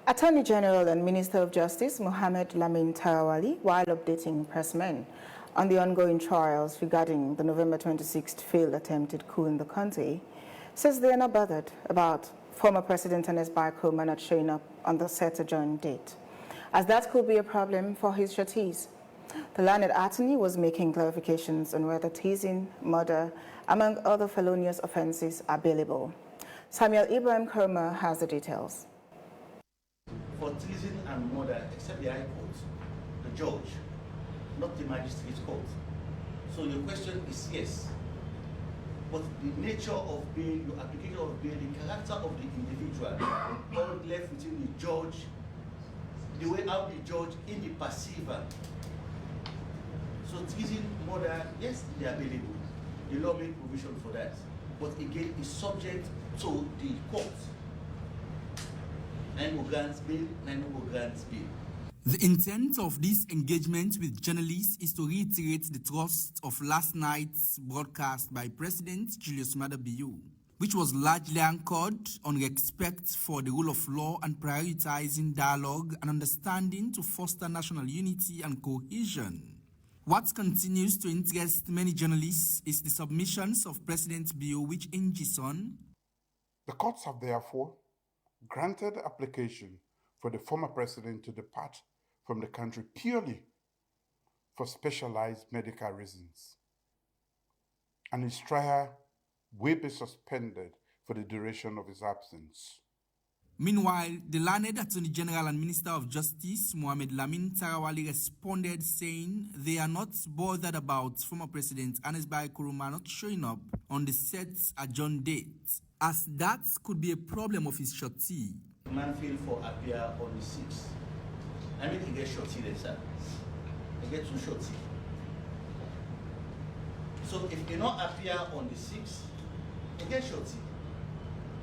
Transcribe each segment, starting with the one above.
Attorney General and Minister of Justice Mohammed Lamin Tarawali, while updating pressmen on the ongoing trials regarding the November 26th failed attempted coup in the country, says they are not bothered about former President Ernest Koroma not showing up on the set adjourned date, as that could be a problem for his sureties. The learned attorney was making clarifications on whether teasing, murder, among other felonious offences are bailable. Samuel Ibrahim Koroma has the details. For treason and murder, except the High Court, the judge, not the magistrate court. So your question is yes. But the nature of bail, your application of bail, the character of the individual, all left within the judge, the way how the judge in the passiva. So treason, murder, yes, they are available. The law makes provision for that. But again, it's subject to the court. 9 will grant bail, 9 will grant bail. The intent of this engagement with journalists is to reiterate the thrust of last night's broadcast by President Julius Maada Bio, which was largely anchored on respect for the rule of law and prioritizing dialogue and understanding to foster national unity and cohesion. What continues to interest many journalists is the submissions of President Bio, which hinges on the courts have therefore granted the application for the former president to depart from the country purely for specialized medical reasons, and his trial will be suspended for the duration of his absence. Meanwhile, the learned Attorney General and Minister of Justice, Mohammed Lamin Tarawali, responded saying they are not bothered about former President Ernest Koroma not showing up on the set adjourned date, as that could be a problem of his surety. Man feel for appear on the 6th. I mean, he gets surety then, sir. He gets 2 surety. So if he not appear on the 6th, he gets surety.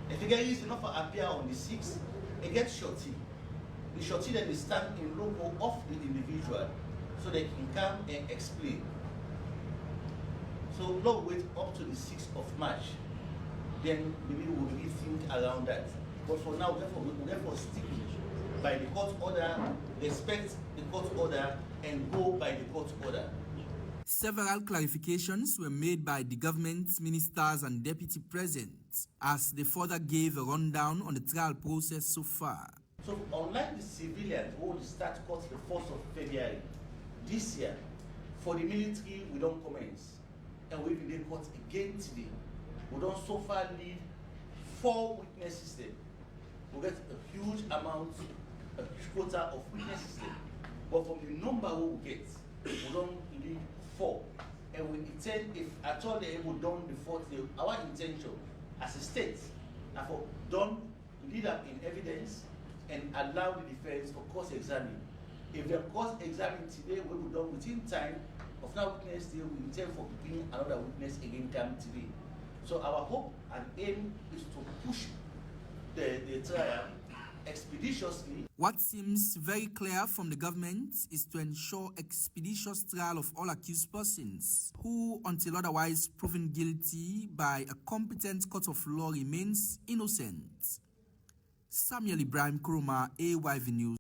If he get reason enough to appear on the 6th, he gets surety. The surety then is stand in logo of the individual so they can come and explain. So not wait up to the 6th of March. Then maybe we'll really think around that. But for now, we'll therefore stick by the court order, respect the court order, and go by the court order. Several clarifications were made by the government ministers and deputy present as they further gave a rundown on the trial process so far. So unlike the civilians who will start court the 1st of February, this year, for the military, we don't commence. And we will court again today. We don't so far need 4 witnesses there. We get a huge amount, a huge quota of witnesses there. But from the number we get, we don't need 4. And we intend, if at all they're able done before today, our intention as a state, therefore, don't lead up in evidence and allow the defense for cross-examining. If they're cross-examining today, we will done within time of now witness today, we intend for bringing another witness again come today. So our hope and aim is to push the trial expeditiously. What seems very clear from the government is to ensure expeditious trial of all accused persons who, until otherwise proven guilty by a competent court of law, remains innocent. Samuel Ibrahim Koroma, AYV News.